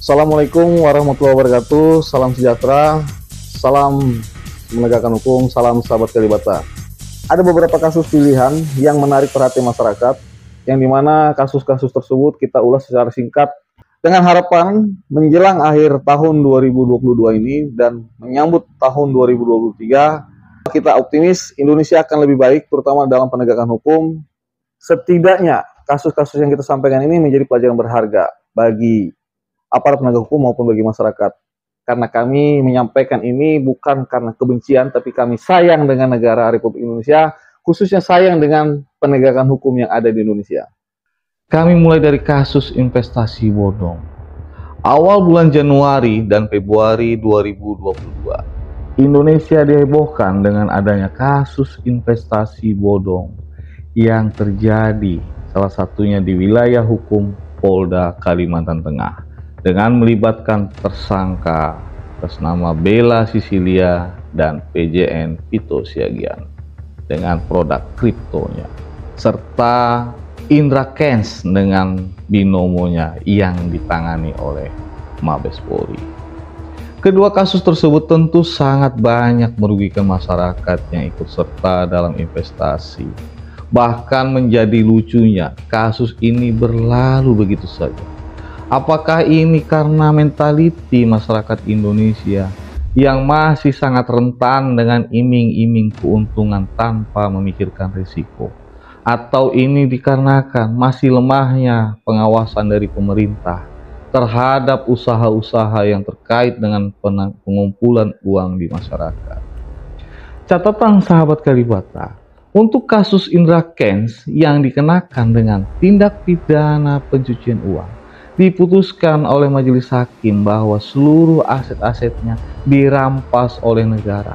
Assalamualaikum warahmatullahi wabarakatuh. Salam sejahtera, salam menegakkan hukum, salam sahabat Kalibata. Ada beberapa kasus pilihan yang menarik perhatian masyarakat, yang dimana kasus-kasus tersebut kita ulas secara singkat dengan harapan menjelang akhir tahun 2022 ini dan menyambut tahun 2023, kita optimis Indonesia akan lebih baik, terutama dalam penegakan hukum. Setidaknya kasus-kasus yang kita sampaikan ini menjadi pelajaran berharga bagi aparat penegak hukum maupun bagi masyarakat. Karena kami menyampaikan ini bukan karena kebencian, tapi kami sayang dengan negara Republik Indonesia, khususnya sayang dengan penegakan hukum yang ada di Indonesia. Kami mulai dari kasus investasi bodong. Awal bulan Januari dan Februari 2022, Indonesia dihebohkan dengan adanya kasus investasi bodong yang terjadi salah satunya di wilayah hukum Polda Kalimantan Tengah, dengan melibatkan tersangka atas nama Bella Sicilia dan PJN Vito Siagian dengan produk kriptonya, serta Indra Kents dengan binomonya yang ditangani oleh Mabes Polri. Kedua kasus tersebut tentu sangat banyak merugikan masyarakat yang ikut serta dalam investasi. Bahkan menjadi lucunya, kasus ini berlalu begitu saja. Apakah ini karena mentaliti masyarakat Indonesia yang masih sangat rentan dengan iming-iming keuntungan tanpa memikirkan risiko? Atau ini dikarenakan masih lemahnya pengawasan dari pemerintah terhadap usaha-usaha yang terkait dengan pengumpulan uang di masyarakat? Catatan sahabat Kalibata, untuk kasus Indra Kents yang dikenakan dengan tindak pidana pencucian uang, diputuskan oleh majelis hakim bahwa seluruh aset-asetnya dirampas oleh negara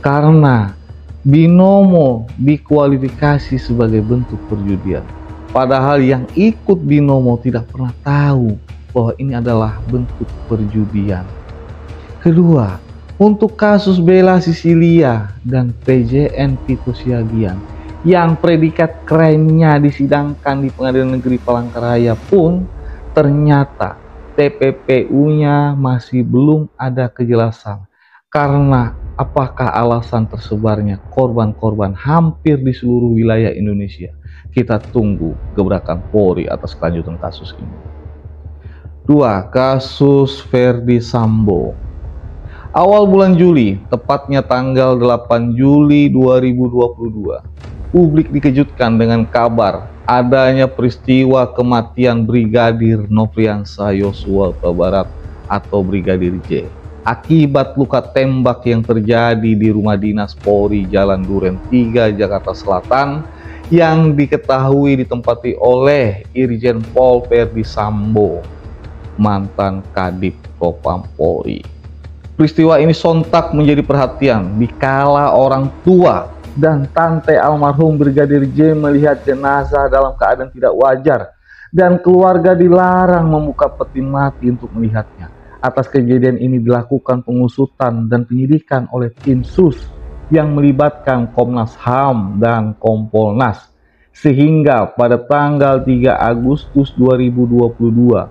karena binomo dikualifikasi sebagai bentuk perjudian. Padahal yang ikut binomo tidak pernah tahu bahwa ini adalah bentuk perjudian. Kedua, untuk kasus Bella Sicilia dan PJN Vito Siagian yang predikat krimnya disidangkan di Pengadilan Negeri Palangkaraya pun ternyata TPPU-nya masih belum ada kejelasan karena apakah alasan tersebarnya korban-korban hampir di seluruh wilayah Indonesia. Kita tunggu gebrakan Polri atas kelanjutan kasus ini. 2. Kasus Verdi Sambo. Awal bulan Juli, tepatnya tanggal 8 Juli 2022, publik dikejutkan dengan kabar adanya peristiwa kematian Brigadir Nofriansah Yosua Huta Barat atau Brigadir J akibat luka tembak yang terjadi di rumah dinas Polri Jalan Duren 3 Jakarta Selatan yang diketahui ditempati oleh Irjen Pol Verdi Sambo, mantan Kadif Propam Polri. Peristiwa ini sontak menjadi perhatian dikala orang tua dan tante almarhum Brigadir J melihat jenazah dalam keadaan tidak wajar dan keluarga dilarang membuka peti mati untuk melihatnya. Atas kejadian ini dilakukan pengusutan dan penyidikan oleh tim SUS yang melibatkan Komnas HAM dan Kompolnas, sehingga pada tanggal 3 Agustus 2022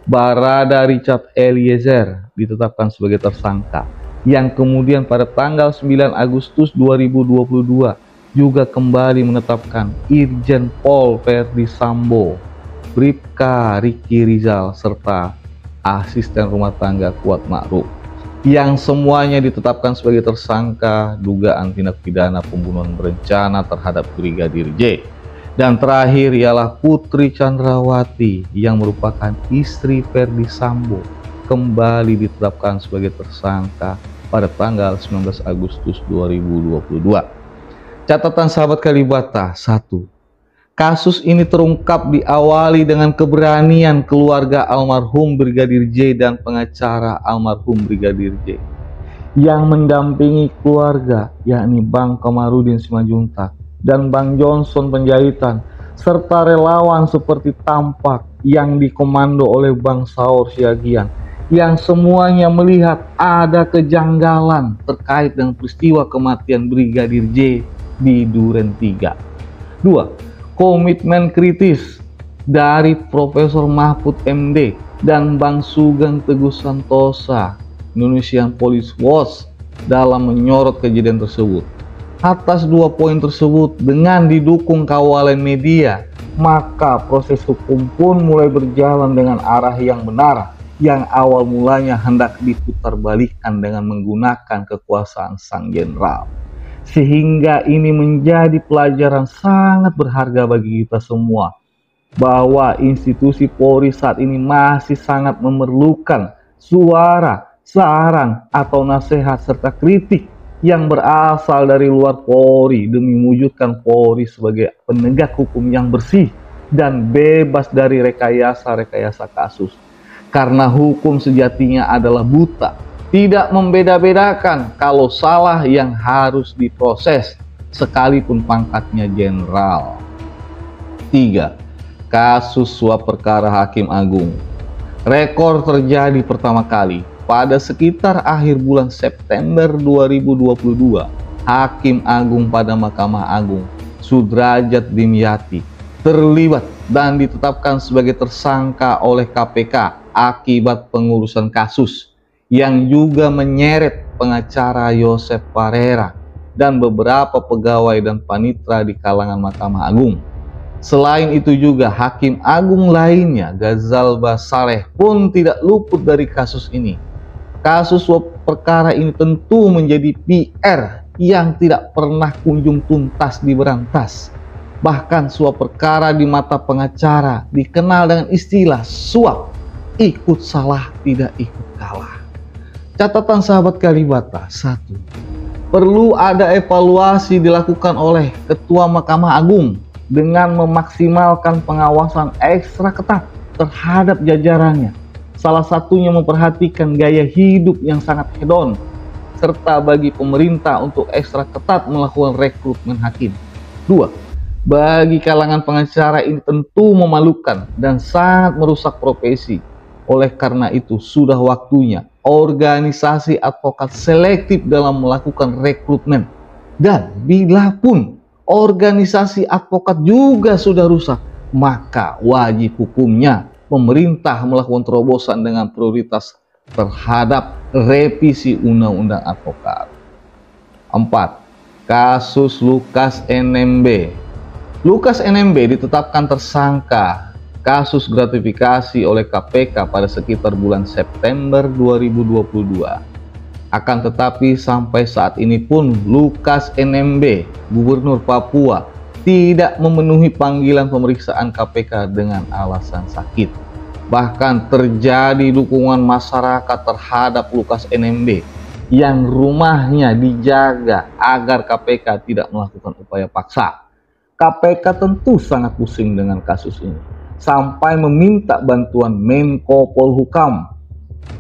Barada Richard Eliezer ditetapkan sebagai tersangka, yang kemudian pada tanggal 9 Agustus 2022 juga kembali menetapkan Irjen Pol Verdi Sambo, Bribka Riki Rizal, serta asisten rumah tangga Kuat Ma'ruf, yang semuanya ditetapkan sebagai tersangka dugaan tindak pidana pembunuhan berencana terhadap Brigadir J. Dan terakhir ialah Putri Chandrawati yang merupakan istri Verdi Sambo, kembali ditetapkan sebagai tersangka pada tanggal 19 Agustus 2022. Catatan sahabat Kalibata: 1. Kasus ini terungkap diawali dengan keberanian keluarga almarhum Brigadir J dan pengacara almarhum Brigadir J yang mendampingi keluarga, yakni Bang Kamarudin Simanjuntak dan Bang Johnson Penjahitan, serta relawan seperti Tampak yang dikomando oleh Bang Saur Siagian, yang semuanya melihat ada kejanggalan terkait dengan peristiwa kematian Brigadir J di Duren 3. 2. Komitmen kritis dari Profesor Mahfud MD dan Bang Sugeng Teguh Santosa, Indonesian Police Watch, dalam menyorot kejadian tersebut. Atas 2 poin tersebut, dengan didukung kawalan media, maka proses hukum pun mulai berjalan dengan arah yang benar, yang awal mulanya hendak diputarbalikkan dengan menggunakan kekuasaan sang jenderal. Sehingga ini menjadi pelajaran sangat berharga bagi kita semua, bahwa institusi Polri saat ini masih sangat memerlukan suara, saran, atau nasihat serta kritik yang berasal dari luar Polri demi mewujudkan Polri sebagai penegak hukum yang bersih dan bebas dari rekayasa-rekayasa kasus. Karena hukum sejatinya adalah buta, tidak membeda-bedakan kalau salah yang harus diproses, sekalipun pangkatnya jenderal. 3. Kasus suap perkara Hakim Agung. Rekor terjadi pertama kali pada sekitar akhir bulan September 2022. Hakim Agung pada Mahkamah Agung, Sudrajat Dimyati, terlibat dan ditetapkan sebagai tersangka oleh KPK akibat pengurusan kasus yang juga menyeret pengacara Yosep Parera dan beberapa pegawai dan panitera di kalangan Mahkamah Agung. Selain itu juga Hakim Agung lainnya, Ghazal Saleh, pun tidak luput dari kasus ini. Kasus suap perkara ini tentu menjadi PR yang tidak pernah kunjung tuntas diberantas. Bahkan suap perkara di mata pengacara dikenal dengan istilah suap, ikut salah tidak ikut kalah. Catatan sahabat Kalibata: 1. Perlu ada evaluasi dilakukan oleh Ketua Mahkamah Agung dengan memaksimalkan pengawasan ekstra ketat terhadap jajarannya. Salah satunya memperhatikan gaya hidup yang sangat hedon, serta bagi pemerintah untuk ekstra ketat melakukan rekrutmen hakim. 2. Bagi kalangan pengacara ini tentu memalukan dan sangat merusak profesi. Oleh karena itu sudah waktunya organisasi advokat selektif dalam melakukan rekrutmen. Dan bila pun organisasi advokat juga sudah rusak, maka wajib hukumnya pemerintah melakukan terobosan dengan prioritas terhadap revisi Undang-Undang Advokat. 4. Kasus Lukas NMB. Lukas NMB ditetapkan tersangka kasus gratifikasi oleh KPK pada sekitar bulan September 2022. Akan tetapi sampai saat ini pun Lukas NMB, Gubernur Papua, tidak memenuhi panggilan pemeriksaan KPK dengan alasan sakit. Bahkan terjadi dukungan masyarakat terhadap Lukas NMB yang rumahnya dijaga agar KPK tidak melakukan upaya paksa. KPK tentu sangat pusing dengan kasus ini, sampai meminta bantuan Menko Polhukam,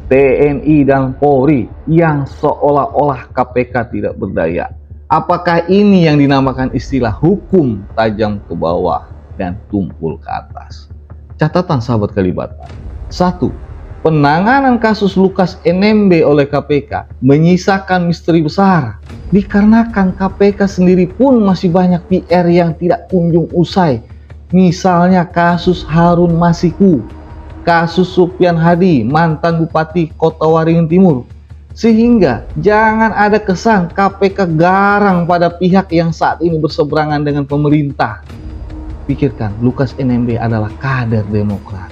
TNI dan Polri yang seolah-olah KPK tidak berdaya. Apakah ini yang dinamakan istilah hukum tajam ke bawah dan tumpul ke atas? Catatan sahabat Kalibata: 1. Penanganan kasus Lukas NMB oleh KPK menyisakan misteri besar, dikarenakan KPK sendiri pun masih banyak PR yang tidak kunjung usai. Misalnya kasus Harun Masiku, kasus Supyan Hadi, mantan Bupati Kota Waringin Timur. Sehingga jangan ada kesan KPK garang pada pihak yang saat ini berseberangan dengan pemerintah. Pikirkan, Lukas NMB adalah kader Demokrat.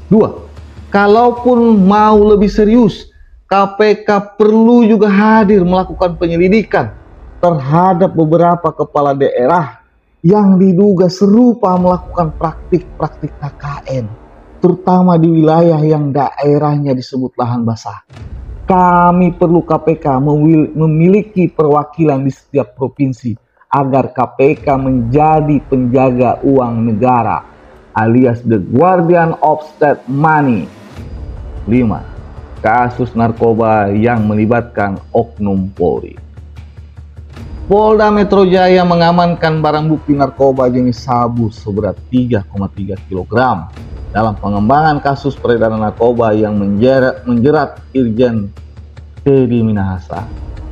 2. Kalaupun mau lebih serius, KPK perlu juga hadir melakukan penyelidikan terhadap beberapa kepala daerah yang diduga serupa melakukan praktik-praktik KKN, terutama di wilayah yang daerahnya disebut lahan basah. Kami perlu KPK memiliki perwakilan di setiap provinsi agar KPK menjadi penjaga uang negara, alias the guardian of state money. 5. Kasus narkoba yang melibatkan oknum Polri. Polda Metro Jaya mengamankan barang bukti narkoba jenis sabu seberat 3,3 kg dalam pengembangan kasus peredaran narkoba yang menjerat Irjen Teddy Minahasa.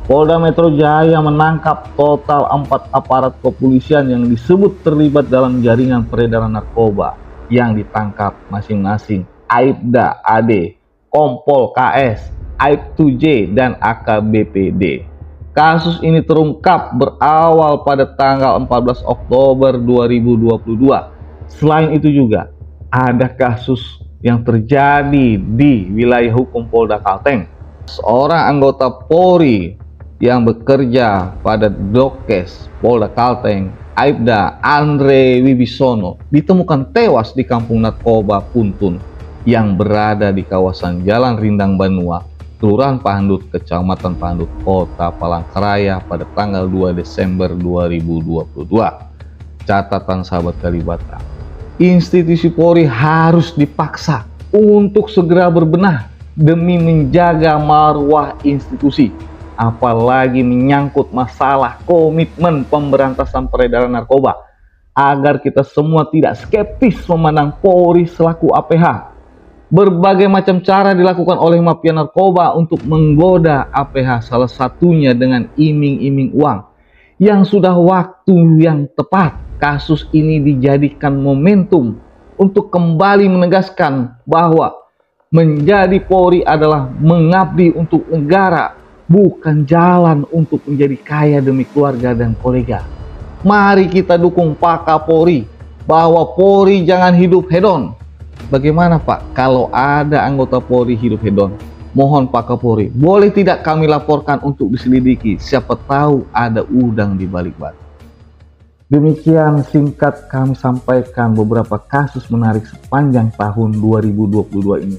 Polda Metro Jaya menangkap total 4 aparat kepolisian yang disebut terlibat dalam jaringan peredaran narkoba yang ditangkap masing-masing Aibda AD, Kompol KS, Aibtu J, dan AKBP-D. Kasus ini terungkap berawal pada tanggal 14 Oktober 2022. Selain itu juga ada kasus yang terjadi di wilayah hukum Polda Kalteng. Seorang anggota Polri yang bekerja pada Dokes Polda Kalteng, Aibda Andre Wibisono, ditemukan tewas di kampung narkoba Puntun yang berada di kawasan Jalan Rindang Banua, Kelurahan Pahandut, Kecamatan Pahandut, Kota Palangkaraya pada tanggal 2 Desember 2022. Catatan sahabat Kalibata, institusi Polri harus dipaksa untuk segera berbenah demi menjaga marwah institusi, apalagi menyangkut masalah komitmen pemberantasan peredaran narkoba, agar kita semua tidak skeptis memandang Polri selaku APH. Berbagai macam cara dilakukan oleh mafia narkoba untuk menggoda APH, salah satunya dengan iming-iming uang. Yang sudah waktu yang tepat kasus ini dijadikan momentum untuk kembali menegaskan bahwa menjadi Polri adalah mengabdi untuk negara, bukan jalan untuk menjadi kaya demi keluarga dan kolega. Mari kita dukung Pak Kapolri bahwa Polri jangan hidup hedon. Bagaimana Pak kalau ada anggota Polri hidup hedon? Mohon Pak Kapolri, boleh tidak kami laporkan untuk diselidiki? Siapa tahu ada udang di balik batu. Demikian singkat kami sampaikan beberapa kasus menarik sepanjang tahun 2022 ini.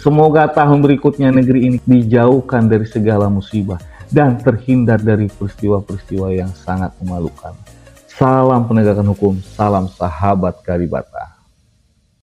Semoga tahun berikutnya negeri ini dijauhkan dari segala musibah dan terhindar dari peristiwa-peristiwa yang sangat memalukan. Salam penegakan hukum, salam sahabat Kalibata.